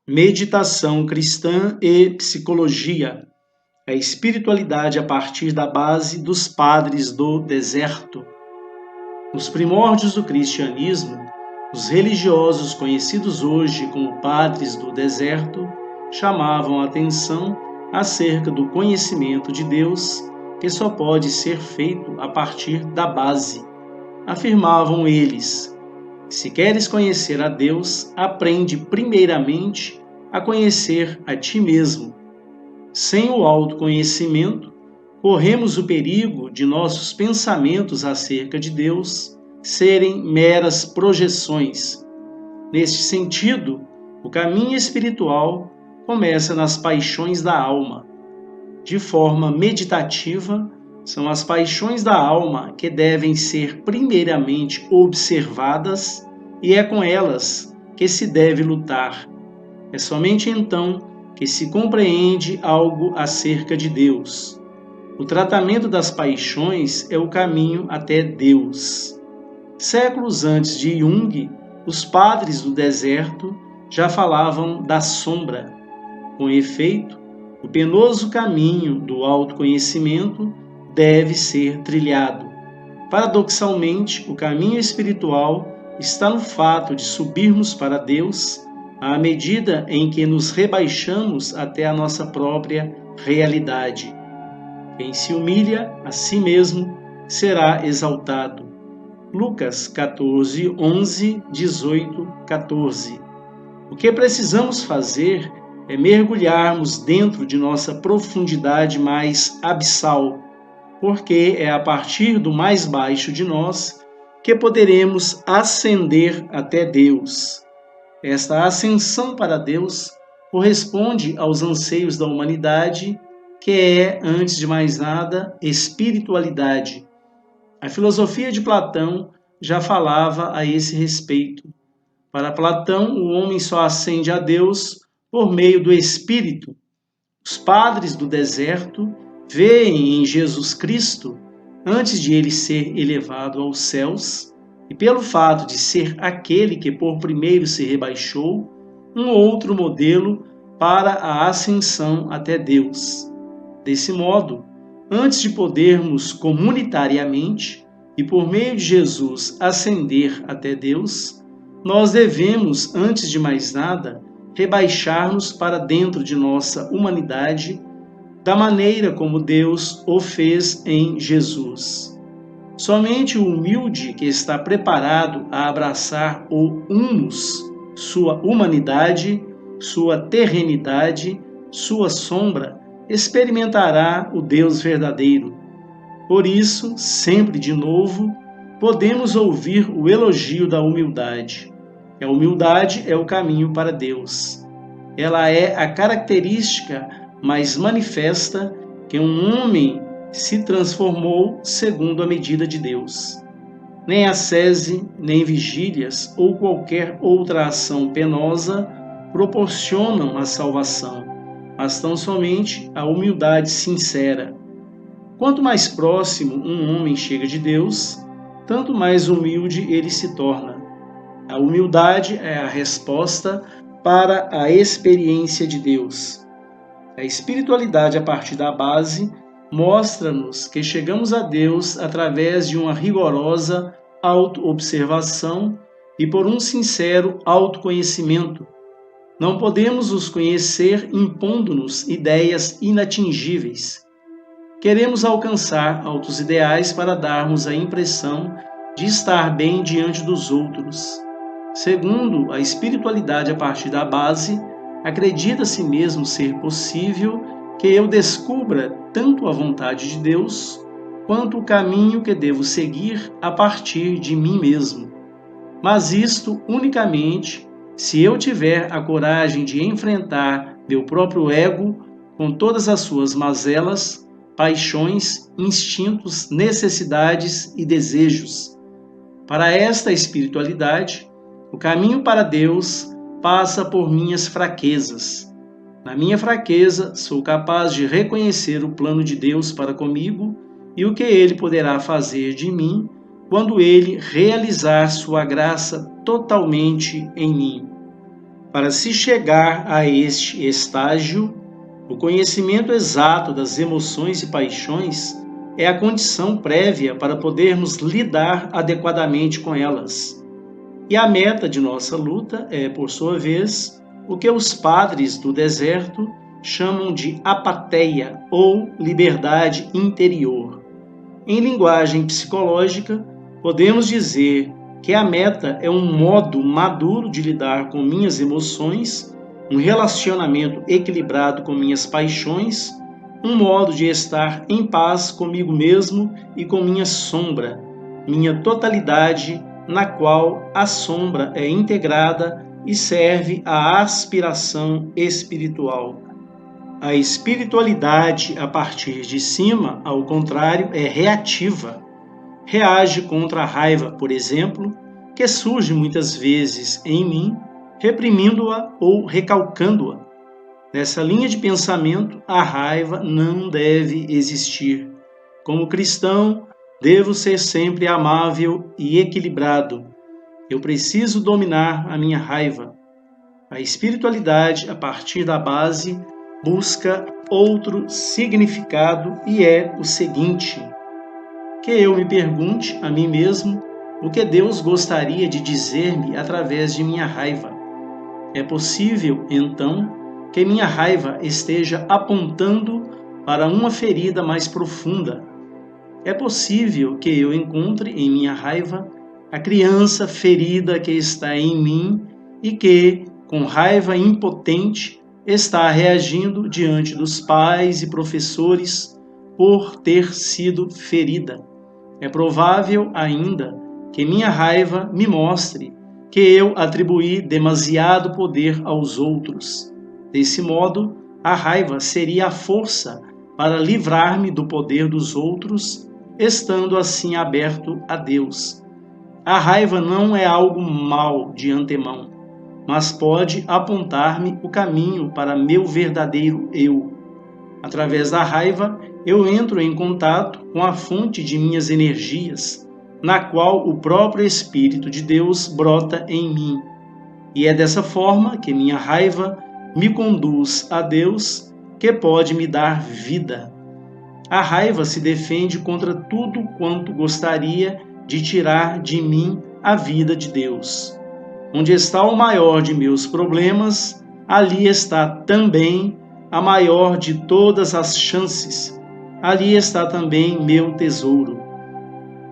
Meditação cristã e psicologia. A espiritualidade a partir da base dos padres do deserto. Nos primórdios do cristianismo, os religiosos conhecidos hoje como padres do deserto chamavam a atenção acerca do conhecimento de Deus que só pode ser feito a partir da base. Afirmavam eles: se queres conhecer a Deus, aprende primeiramente a conhecer a ti mesmo. Sem o autoconhecimento, corremos o perigo de nossos pensamentos acerca de Deus serem meras projeções. Neste sentido, o caminho espiritual começa nas paixões da alma. De forma meditativa, são as paixões da alma que devem ser primeiramente observadas e é com elas que se deve lutar. É somente então que se compreende algo acerca de Deus. O tratamento das paixões é o caminho até Deus. Séculos antes de Jung, os padres do deserto já falavam da sombra. Com efeito, o penoso caminho do autoconhecimento deve ser trilhado. Paradoxalmente, o caminho espiritual está no fato de subirmos para Deus à medida em que nos rebaixamos até a nossa própria realidade. Quem se humilha a si mesmo será exaltado. Lucas 14, 11, 18, 14. O que precisamos fazer é mergulharmos dentro de nossa profundidade mais abissal, porque é a partir do mais baixo de nós que poderemos ascender até Deus. Esta ascensão para Deus corresponde aos anseios da humanidade, que é, antes de mais nada, espiritualidade. A filosofia de Platão já falava a esse respeito. Para Platão, o homem só ascende a Deus por meio do Espírito. Os padres do deserto veem em Jesus Cristo, antes de ele ser elevado aos céus, e pelo fato de ser aquele que por primeiro se rebaixou, um outro modelo para a ascensão até Deus. Desse modo, antes de podermos comunitariamente e por meio de Jesus ascender até Deus, nós devemos, antes de mais nada, rebaixar-nos para dentro de nossa humanidade, da maneira como Deus o fez em Jesus. Somente o humilde que está preparado a abraçar o humus, sua humanidade, sua terrenidade, sua sombra, experimentará o Deus verdadeiro. Por isso, sempre de novo, podemos ouvir o elogio da humildade. A humildade é o caminho para Deus. Ela é a característica mais manifesta que um homem se transformou segundo a medida de Deus. Nem ascese, nem vigílias ou qualquer outra ação penosa proporcionam a salvação, mas tão somente a humildade sincera. Quanto mais próximo um homem chega de Deus, tanto mais humilde ele se torna. A humildade é a resposta para a experiência de Deus. A espiritualidade a partir da base mostra-nos que chegamos a Deus através de uma rigorosa auto-observação e por um sincero autoconhecimento. Não podemos os conhecer impondo-nos ideias inatingíveis. Queremos alcançar altos ideais para darmos a impressão de estar bem diante dos outros. Segundo a espiritualidade a partir da base, acredita-se mesmo ser possível que eu descubra tanto a vontade de Deus, quanto o caminho que devo seguir a partir de mim mesmo. Mas isto unicamente se eu tiver a coragem de enfrentar meu próprio ego com todas as suas mazelas, paixões, instintos, necessidades e desejos. Para esta espiritualidade, o caminho para Deus passa por minhas fraquezas. Na minha fraqueza, sou capaz de reconhecer o plano de Deus para comigo e o que Ele poderá fazer de mim quando Ele realizar sua graça totalmente em mim. Para se chegar a este estágio, o conhecimento exato das emoções e paixões é a condição prévia para podermos lidar adequadamente com elas. E a meta de nossa luta é, por sua vez, o que os padres do deserto chamam de apatheia ou liberdade interior. Em linguagem psicológica, podemos dizer que a meta é um modo maduro de lidar com minhas emoções, um relacionamento equilibrado com minhas paixões, um modo de estar em paz comigo mesmo e com minha sombra, minha totalidade, na qual a sombra é integrada e serve à aspiração espiritual. A espiritualidade a partir de cima, ao contrário, é reativa. Reage contra a raiva, por exemplo, que surge muitas vezes em mim, reprimindo-a ou recalcando-a. Nessa linha de pensamento, a raiva não deve existir. Como cristão, devo ser sempre amável e equilibrado. Eu preciso dominar a minha raiva. A espiritualidade, a partir da base, busca outro significado e é o seguinte: que eu me pergunte a mim mesmo o que Deus gostaria de dizer-me através de minha raiva. É possível, então, que minha raiva esteja apontando para uma ferida mais profunda. É possível que eu encontre em minha raiva a criança ferida que está em mim e que, com raiva impotente, está reagindo diante dos pais e professores por ter sido ferida. É provável ainda que minha raiva me mostre que eu atribuí demasiado poder aos outros. Desse modo, a raiva seria a força para livrar-me do poder dos outros, estando assim aberto a Deus. A raiva não é algo mal de antemão, mas pode apontar-me o caminho para meu verdadeiro eu. Através da raiva, eu entro em contato com a fonte de minhas energias, na qual o próprio Espírito de Deus brota em mim. E é dessa forma que minha raiva me conduz a Deus, que pode me dar vida. A raiva se defende contra tudo quanto gostaria de tirar de mim a vida de Deus. Onde está o maior de meus problemas, ali está também a maior de todas as chances. Ali está também meu tesouro.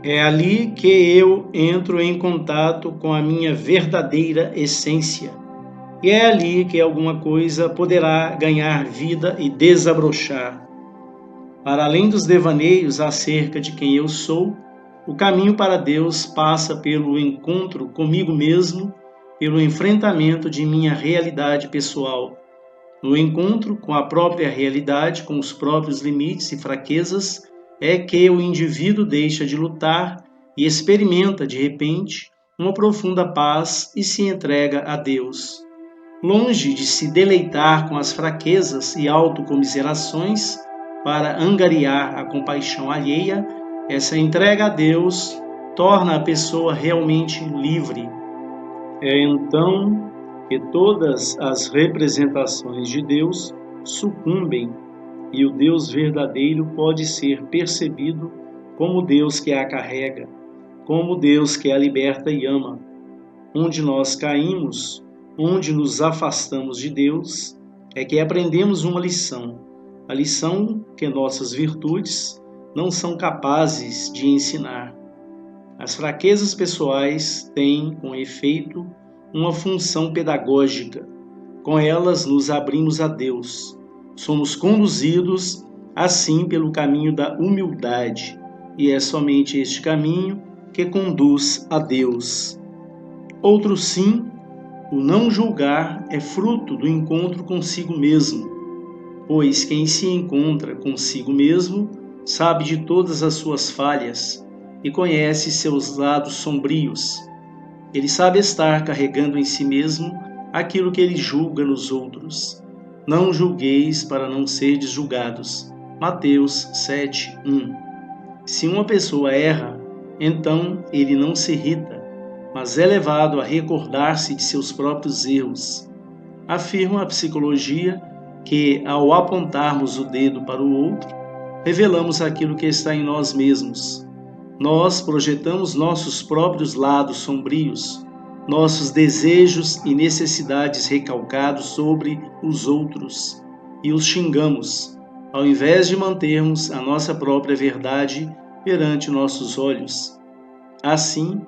É ali que eu entro em contato com a minha verdadeira essência. E é ali que alguma coisa poderá ganhar vida e desabrochar. Para além dos devaneios acerca de quem eu sou, o caminho para Deus passa pelo encontro comigo mesmo, pelo enfrentamento de minha realidade pessoal. No encontro com a própria realidade, com os próprios limites e fraquezas, é que o indivíduo deixa de lutar e experimenta, de repente, uma profunda paz e se entrega a Deus. Longe de se deleitar com as fraquezas e autocomiserações para angariar a compaixão alheia, essa entrega a Deus torna a pessoa realmente livre. É então que todas as representações de Deus sucumbem e o Deus verdadeiro pode ser percebido como Deus que a carrega, como Deus que a liberta e ama. Onde nós caímos, onde nos afastamos de Deus, é que aprendemos uma lição, a lição que nossas virtudes não são capazes de ensinar. As fraquezas pessoais têm, com efeito, uma função pedagógica. Com elas nos abrimos a Deus. Somos conduzidos, assim, pelo caminho da humildade, e é somente este caminho que conduz a Deus. Outro sim, o não julgar é fruto do encontro consigo mesmo, pois quem se encontra consigo mesmo sabe de todas as suas falhas e conhece seus lados sombrios. Ele sabe estar carregando em si mesmo aquilo que ele julga nos outros. Não julgueis para não serdes julgados. Mateus 7:1. Se uma pessoa erra, então ele não se irrita, mas é levado a recordar-se de seus próprios erros. Afirma a psicologia que, ao apontarmos o dedo para o outro, revelamos aquilo que está em nós mesmos. Nós projetamos nossos próprios lados sombrios, nossos desejos e necessidades recalcados sobre os outros e os xingamos, ao invés de mantermos a nossa própria verdade perante nossos olhos. Assim,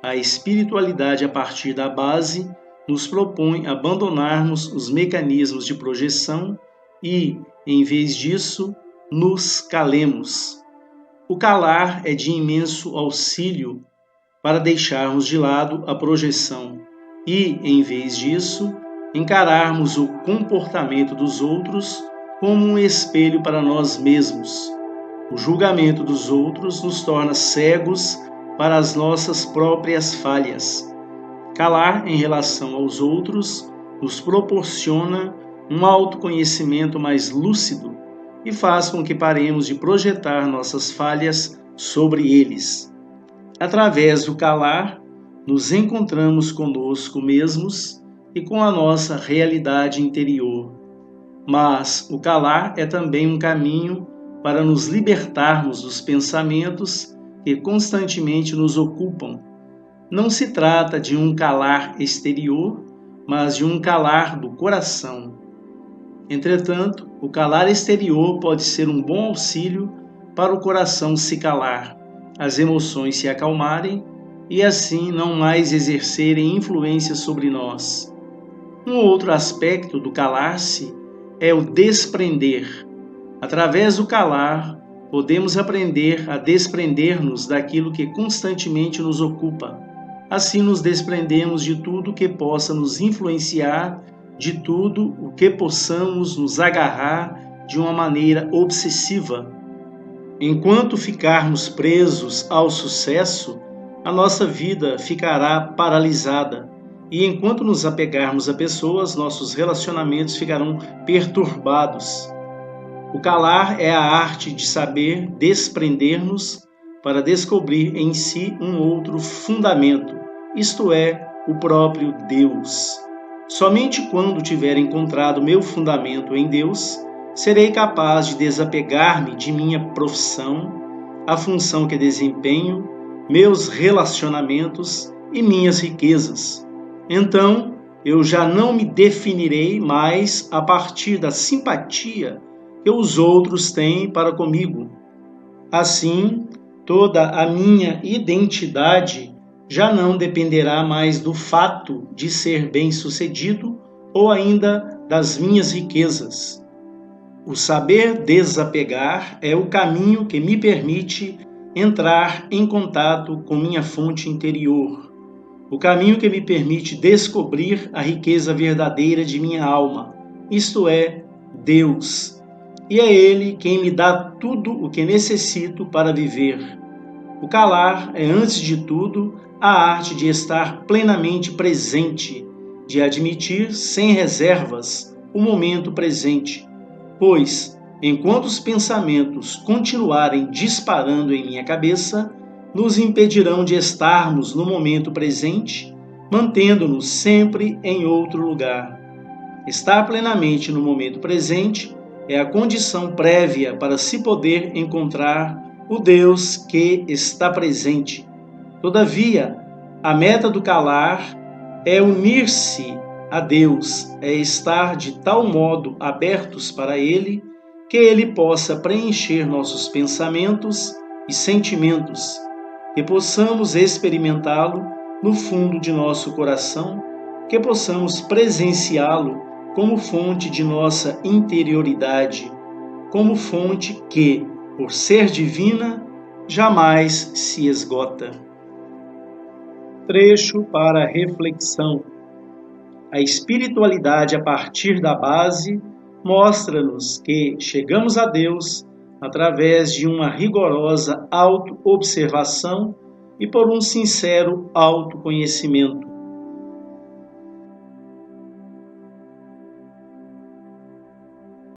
a espiritualidade a partir da base nos propõe abandonarmos os mecanismos de projeção e, em vez disso, nos calemos. O calar é de imenso auxílio para deixarmos de lado a projeção e, em vez disso, encararmos o comportamento dos outros como um espelho para nós mesmos. O julgamento dos outros nos torna cegos para as nossas próprias falhas. Calar em relação aos outros nos proporciona um autoconhecimento mais lúcido e faz com que paremos de projetar nossas falhas sobre eles. Através do calar, nos encontramos conosco mesmos e com a nossa realidade interior. Mas o calar é também um caminho para nos libertarmos dos pensamentos que constantemente nos ocupam. Não se trata de um calar exterior, mas de um calar do coração. Entretanto, o calar exterior pode ser um bom auxílio para o coração se calar, as emoções se acalmarem e assim não mais exercerem influência sobre nós. Um outro aspecto do calar-se é o desprender. Através do calar, podemos aprender a desprender-nos daquilo que constantemente nos ocupa. Assim nos desprendemos de tudo que possa nos influenciar, de tudo o que possamos nos agarrar de uma maneira obsessiva. Enquanto ficarmos presos ao sucesso, a nossa vida ficará paralisada. E enquanto nos apegarmos a pessoas, nossos relacionamentos ficarão perturbados. O calar é a arte de saber desprender-nos para descobrir em si um outro fundamento, isto é, o próprio Deus. Somente quando tiver encontrado meu fundamento em Deus, serei capaz de desapegar-me de minha profissão, a função que desempenho, meus relacionamentos e minhas riquezas. Então, eu já não me definirei mais a partir da simpatia que os outros têm para comigo. Assim, toda a minha identidade já não dependerá mais do fato de ser bem-sucedido ou ainda das minhas riquezas. O saber desapegar é o caminho que me permite entrar em contato com minha fonte interior, o caminho que me permite descobrir a riqueza verdadeira de minha alma, isto é, Deus. E é Ele quem me dá tudo o que necessito para viver. O calar é, antes de tudo, a arte de estar plenamente presente, de admitir sem reservas o momento presente, pois, enquanto os pensamentos continuarem disparando em minha cabeça, nos impedirão de estarmos no momento presente, mantendo-nos sempre em outro lugar. Estar plenamente no momento presente é a condição prévia para se poder encontrar o Deus que está presente. Todavia, a meta do calar é unir-se a Deus, é estar de tal modo abertos para Ele que Ele possa preencher nossos pensamentos e sentimentos, que possamos experimentá-lo no fundo de nosso coração, que possamos presenciá-lo como fonte de nossa interioridade, como fonte que, por ser divina, jamais se esgota. Trecho para reflexão. A espiritualidade a partir da base mostra-nos que chegamos a Deus através de uma rigorosa auto-observação e por um sincero autoconhecimento.